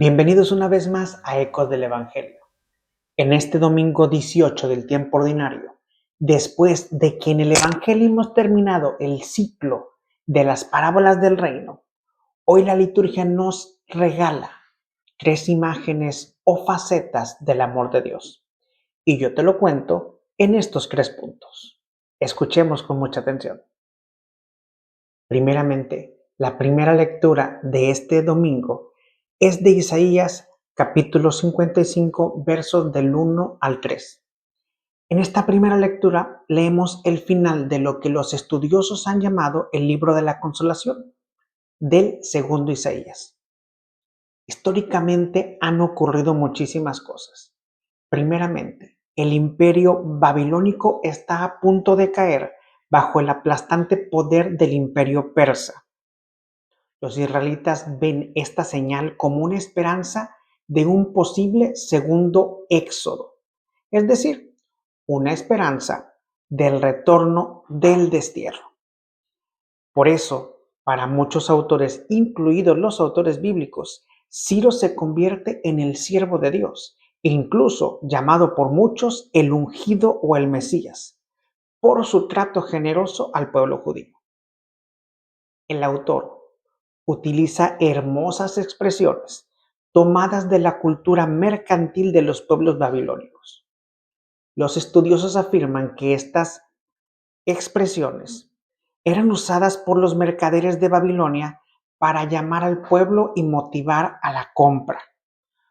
Bienvenidos una vez más a Ecos del Evangelio. En este domingo 18 del tiempo ordinario, después de que en el Evangelio hemos terminado el ciclo de las parábolas del reino, hoy la liturgia nos regala 3 imágenes o facetas del amor de Dios. Y yo te lo cuento en estos 3 puntos. Escuchemos con mucha atención. Primeramente, la primera lectura de este domingo es de Isaías capítulo 55, versos del 1 al 3. En esta primera lectura leemos el final de lo que los estudiosos han llamado el libro de la consolación, del segundo Isaías. Históricamente han ocurrido muchísimas cosas. Primeramente, el imperio babilónico está a punto de caer bajo el aplastante poder del imperio persa. Los israelitas ven esta señal como una esperanza de un posible segundo éxodo, es decir, una esperanza del retorno del destierro. Por eso, para muchos autores, incluidos los autores bíblicos, Ciro se convierte en el siervo de Dios, e incluso llamado por muchos el ungido o el Mesías, por su trato generoso al pueblo judío. El autor utiliza hermosas expresiones tomadas de la cultura mercantil de los pueblos babilónicos. Los estudiosos afirman que estas expresiones eran usadas por los mercaderes de Babilonia para llamar al pueblo y motivar a la compra.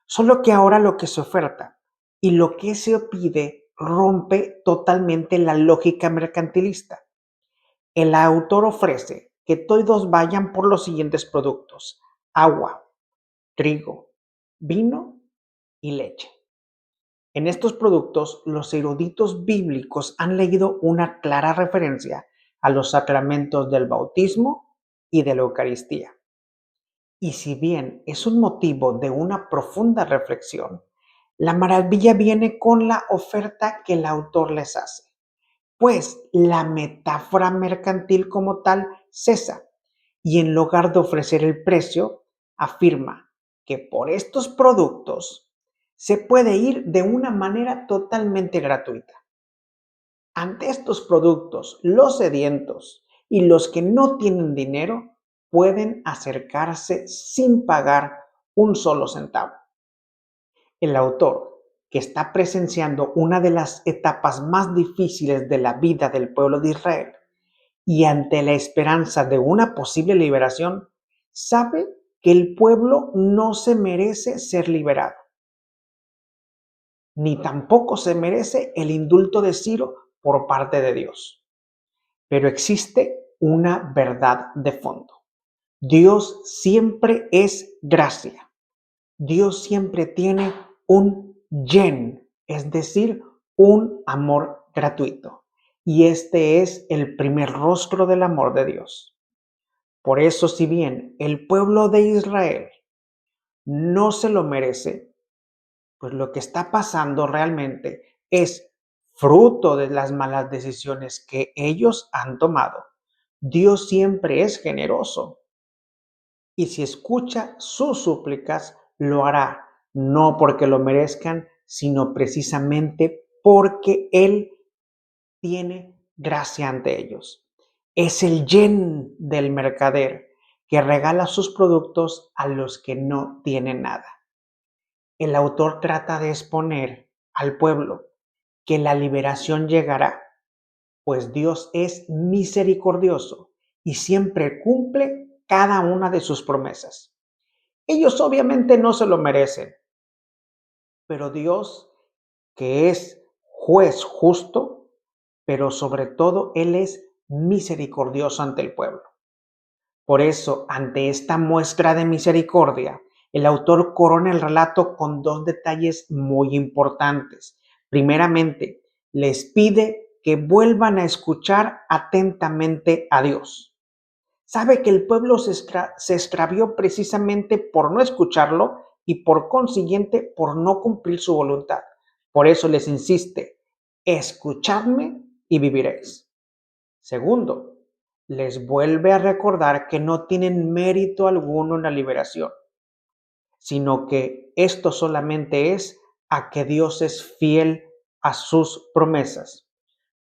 Solo que ahora lo que se oferta y lo que se pide rompe totalmente la lógica mercantilista. El autor ofrece que todos vayan por los siguientes productos: agua, trigo, vino y leche. En estos productos, los eruditos bíblicos han leído una clara referencia a los sacramentos del bautismo y de la Eucaristía. Y si bien es un motivo de una profunda reflexión, la maravilla viene con la oferta que el autor les hace, pues la metáfora mercantil como tal cesa y en lugar de ofrecer el precio, afirma que por estos productos se puede ir de una manera totalmente gratuita. Ante estos productos, los sedientos y los que no tienen dinero pueden acercarse sin pagar un solo centavo. El autor, que está presenciando una de las etapas más difíciles de la vida del pueblo de Israel, y ante la esperanza de una posible liberación, sabe que el pueblo no se merece ser liberado, ni tampoco se merece el indulto de Ciro por parte de Dios. Pero existe una verdad de fondo. Dios siempre es gracia. Dios siempre tiene un yen, es decir, un amor gratuito. Y este es el primer rostro del amor de Dios. Por eso, si bien el pueblo de Israel no se lo merece, pues lo que está pasando realmente es fruto de las malas decisiones que ellos han tomado. Dios siempre es generoso y si escucha sus súplicas, lo hará, no porque lo merezcan, sino precisamente porque Él tiene gracia ante ellos. Es el yen del mercader que regala sus productos a los que no tienen nada. El autor trata de exponer al pueblo que la liberación llegará, pues Dios es misericordioso y siempre cumple cada una de sus promesas. Ellos obviamente no se lo merecen, pero Dios, que es juez justo, pero sobre todo Él es misericordioso ante el pueblo. Por eso, ante esta muestra de misericordia, el autor corona el relato con 2 detalles muy importantes. Primeramente, les pide que vuelvan a escuchar atentamente a Dios. Sabe que el pueblo se extravió precisamente por no escucharlo y por consiguiente por no cumplir su voluntad. Por eso les insiste: escuchadme y viviréis. Segundo, les vuelve a recordar que no tienen mérito alguno en la liberación. sino que esto solamente es a que Dios es fiel a sus promesas,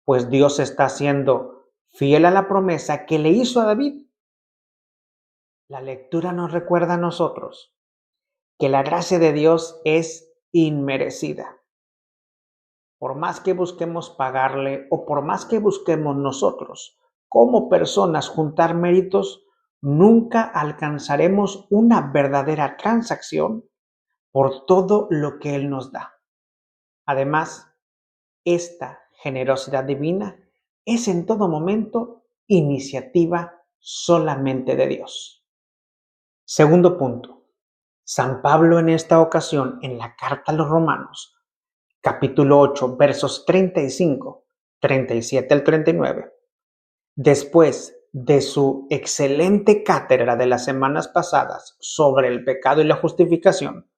pues Dios está siendo fiel a la promesa que le hizo a David. La lectura nos recuerda a nosotros que la gracia de Dios es inmerecida. Por más que busquemos pagarle o por más que busquemos nosotros como personas juntar méritos, nunca alcanzaremos una verdadera transacción por todo lo que Él nos da. Además, esta generosidad divina es en todo momento iniciativa solamente de Dios. Segundo punto. San Pablo en esta ocasión, en la carta a los Romanos, capítulo 8, versos 35, 37 al 39, después de su excelente cátedra de las semanas pasadas sobre el pecado y la justificación,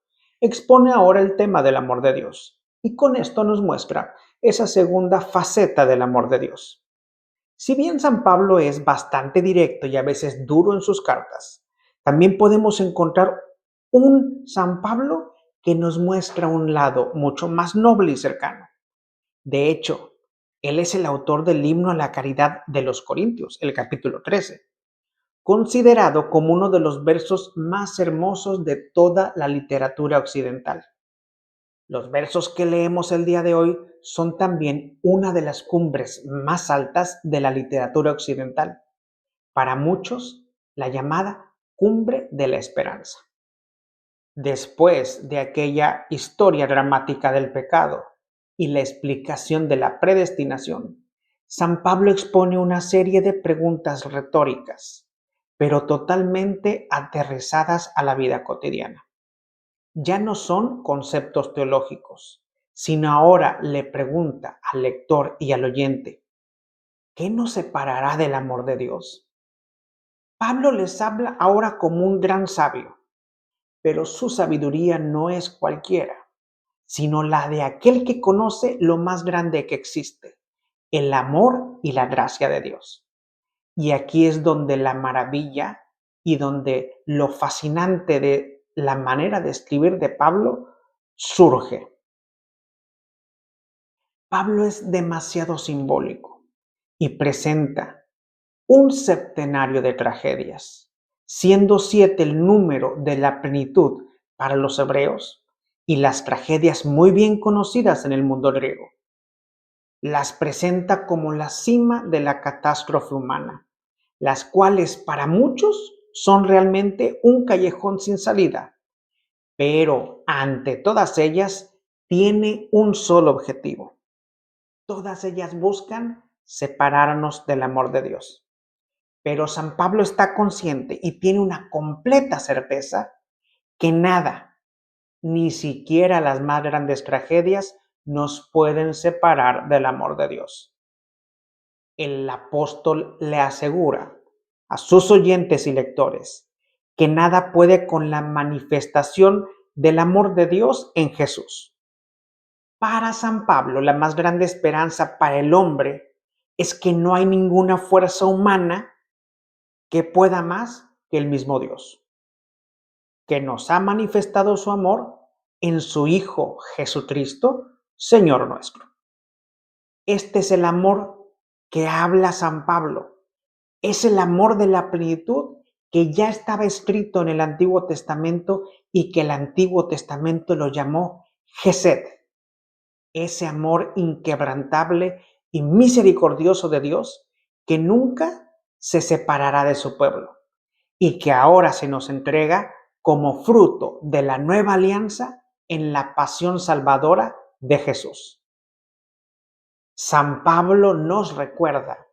expone ahora el tema del amor de Dios y con esto nos muestra esa segunda faceta del amor de Dios. Si bien San Pablo es bastante directo y a veces duro en sus cartas, también podemos encontrar un San Pablo que nos muestra un lado mucho más noble y cercano. De hecho, él es el autor del himno a la caridad de los Corintios, el capítulo 13, considerado como uno de los versos más hermosos de toda la literatura occidental. Los versos que leemos el día de hoy son también una de las cumbres más altas de la literatura occidental. Para muchos, la llamada cumbre de la esperanza. Después de aquella historia dramática del pecado y la explicación de la predestinación, San Pablo expone una serie de preguntas retóricas, pero totalmente aterrizadas a la vida cotidiana. Ya no son conceptos teológicos, sino ahora le pregunta al lector y al oyente, ¿qué nos separará del amor de Dios? Pablo les habla ahora como un gran sabio, pero su sabiduría no es cualquiera, sino la de aquel que conoce lo más grande que existe, el amor y la gracia de Dios. Y aquí es donde la maravilla y donde lo fascinante de la manera de escribir de Pablo surge. Pablo es demasiado simbólico y presenta un septenario de tragedias, siendo 7 el número de la plenitud para los hebreos y las tragedias muy bien conocidas en el mundo griego. Las presenta como la cima de la catástrofe humana, las cuales para muchos son realmente un callejón sin salida, pero ante todas ellas tiene un solo objetivo. Todas ellas buscan separarnos del amor de Dios. Pero San Pablo está consciente y tiene una completa certeza que nada, ni siquiera las más grandes tragedias, nos pueden separar del amor de Dios. El apóstol le asegura a sus oyentes y lectores que nada puede con la manifestación del amor de Dios en Jesús. Para San Pablo, la más grande esperanza para el hombre es que no hay ninguna fuerza humana que pueda más que el mismo Dios, que nos ha manifestado su amor en su Hijo Jesucristo, Señor nuestro. Este es el amor que habla San Pablo. Es el amor de la plenitud que ya estaba escrito en el Antiguo Testamento y que el Antiguo Testamento lo llamó Gesed. Ese amor inquebrantable y misericordioso de Dios que nunca se separará de su pueblo y que ahora se nos entrega como fruto de la nueva alianza en la pasión salvadora de Jesús. San Pablo nos recuerda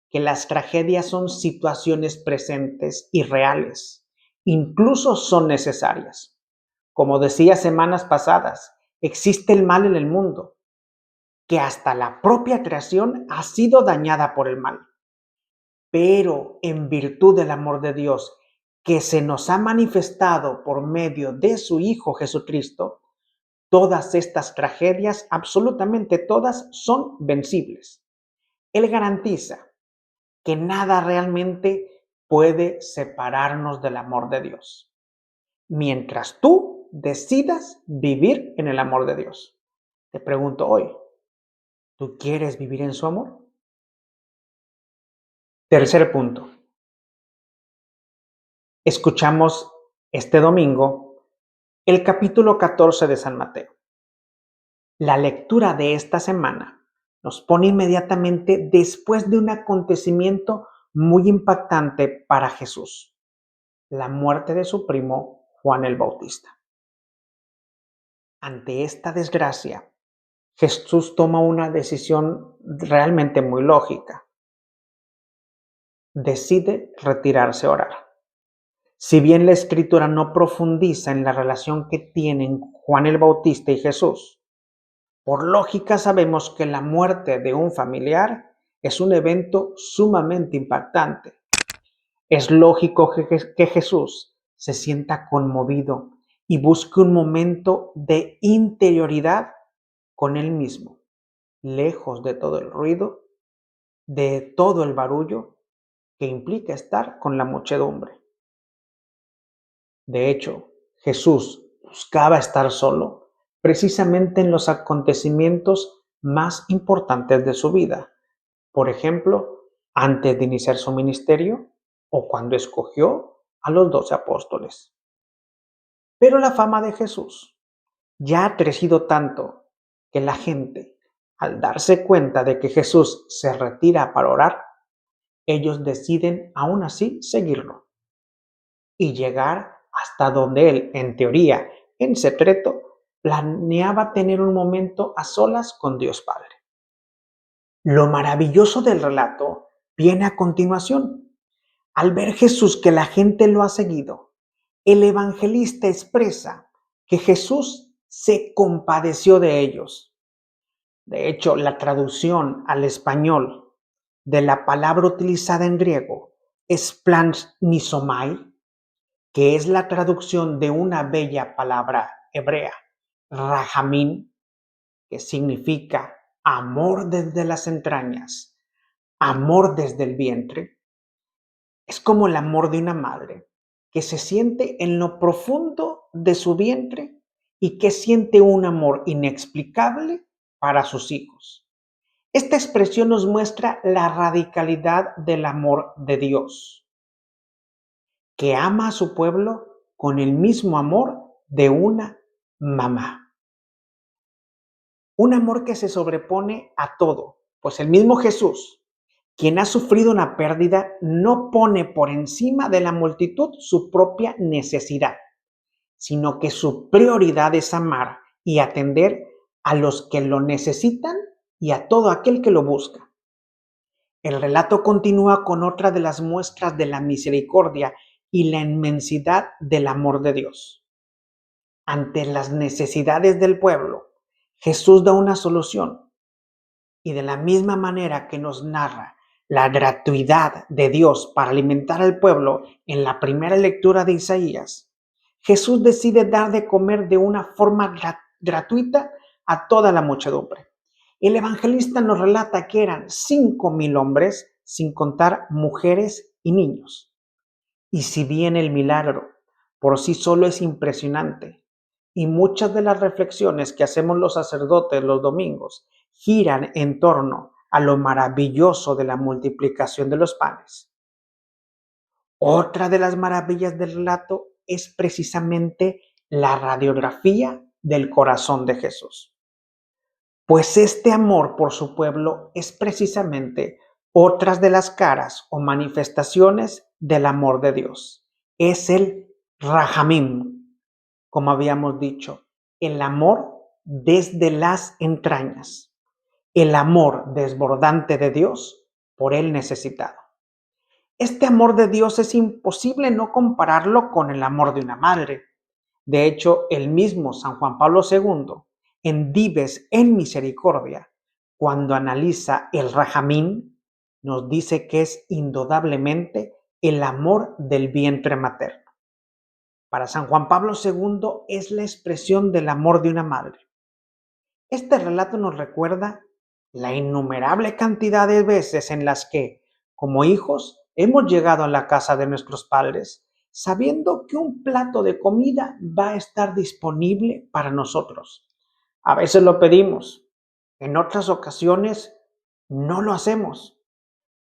que las tragedias son situaciones presentes y reales, incluso son necesarias. Como decía semanas pasadas, existe el mal en el mundo, que hasta la propia creación ha sido dañada por el mal. Pero en virtud del amor de Dios que se nos ha manifestado por medio de su Hijo Jesucristo, todas estas tragedias, absolutamente todas, son vencibles. Él garantiza que nada realmente puede separarnos del amor de Dios. Mientras tú decidas vivir en el amor de Dios. Te pregunto hoy, ¿tú quieres vivir en su amor? Tercer punto. Escuchamos este domingo el capítulo 14 de San Mateo. La lectura de esta semana nos pone inmediatamente después de un acontecimiento muy impactante para Jesús, la muerte de su primo Juan el Bautista. Ante esta desgracia, Jesús toma una decisión realmente muy lógica. Decide retirarse a orar. Si bien la Escritura no profundiza en la relación que tienen Juan el Bautista y Jesús, por lógica sabemos que la muerte de un familiar es un evento sumamente impactante. Es lógico que Jesús se sienta conmovido y busque un momento de interioridad con él mismo, lejos de todo el ruido, de todo el barullo que implica estar con la muchedumbre. De hecho, Jesús buscaba estar solo precisamente en los acontecimientos más importantes de su vida. Por ejemplo, antes de iniciar su ministerio o cuando escogió a los 12 apóstoles. Pero la fama de Jesús ya ha crecido tanto que la gente, al darse cuenta de que Jesús se retira para orar, ellos deciden aún así seguirlo y llegar hasta donde él, en teoría, en secreto, planeaba tener un momento a solas con Dios Padre. Lo maravilloso del relato viene a continuación. Al ver Jesús que la gente lo ha seguido, el evangelista expresa que Jesús se compadeció de ellos. De hecho, la traducción al español de la palabra utilizada en griego es planisomai, que es la traducción de una bella palabra hebrea, rahamim, que significa amor desde las entrañas, amor desde el vientre. Es como el amor de una madre que se siente en lo profundo de su vientre y que siente un amor inexplicable para sus hijos. Esta expresión nos muestra la radicalidad del amor de Dios, que ama a su pueblo con el mismo amor de una mamá. Un amor que se sobrepone a todo, pues el mismo Jesús, quien ha sufrido una pérdida, no pone por encima de la multitud su propia necesidad, sino que su prioridad es amar y atender a los que lo necesitan y a todo aquel que lo busca. El relato continúa con otra de las muestras de la misericordia y la inmensidad del amor de Dios. Ante las necesidades del pueblo, Jesús da una solución. Y de la misma manera que nos narra la gratuidad de Dios para alimentar al pueblo en la primera lectura de Isaías, Jesús decide dar de comer de una forma gratuita a toda la muchedumbre. El evangelista nos relata que eran 5,000 hombres, sin contar mujeres y niños. Y si bien el milagro por sí solo es impresionante, y muchas de las reflexiones que hacemos los sacerdotes los domingos giran en torno a lo maravilloso de la multiplicación de los panes, otra de las maravillas del relato es precisamente la radiografía del corazón de Jesús. Pues este amor por su pueblo es precisamente otras de las caras o manifestaciones del amor de Dios. Es el rahamim, como habíamos dicho, el amor desde las entrañas, el amor desbordante de Dios por el necesitado. Este amor de Dios es imposible no compararlo con el amor de una madre. De hecho, el mismo San Juan Pablo II, en Dives en Misericordia, cuando analiza el Rahamín, nos dice que es indudablemente el amor del vientre materno. Para San Juan Pablo II es la expresión del amor de una madre. Este relato nos recuerda la innumerable cantidad de veces en las que, como hijos, hemos llegado a la casa de nuestros padres sabiendo que un plato de comida va a estar disponible para nosotros. A veces lo pedimos, en otras ocasiones no lo hacemos,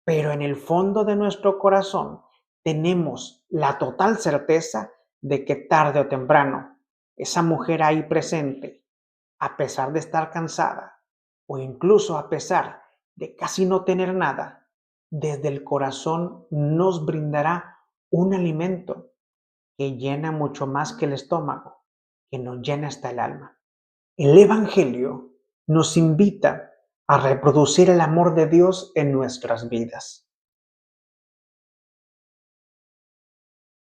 pero en el fondo de nuestro corazón tenemos la total certeza de que tarde o temprano esa mujer ahí presente, a pesar de estar cansada o incluso a pesar de casi no tener nada, desde el corazón nos brindará un alimento que llena mucho más que el estómago, que nos llena hasta el alma. El Evangelio nos invita a reproducir el amor de Dios en nuestras vidas.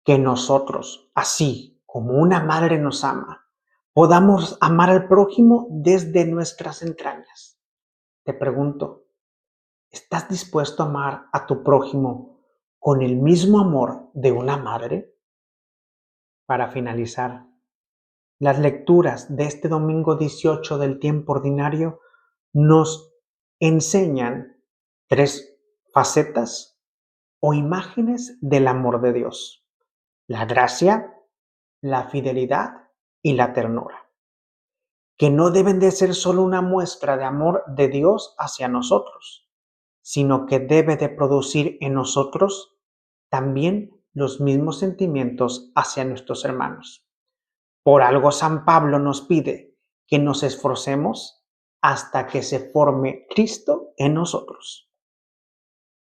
Que nosotros, así como una madre nos ama, podamos amar al prójimo desde nuestras entrañas. Te pregunto, ¿estás dispuesto a amar a tu prójimo con el mismo amor de una madre? Para finalizar, las lecturas de este domingo 18 del tiempo ordinario nos enseñan 3 facetas o imágenes del amor de Dios: la gracia, la fidelidad y la ternura, que no deben de ser solo una muestra de amor de Dios hacia nosotros, sino que debe de producir en nosotros también los mismos sentimientos hacia nuestros hermanos. Por algo San Pablo nos pide que nos esforcemos hasta que se forme Cristo en nosotros.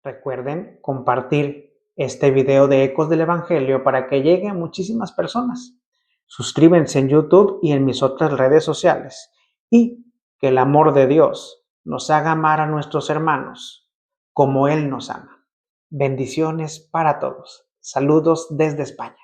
Recuerden compartir este video de Ecos del Evangelio para que llegue a muchísimas personas. Suscríbanse en YouTube y en mis otras redes sociales. Y que el amor de Dios nos haga amar a nuestros hermanos como Él nos ama. Bendiciones para todos. Saludos desde España.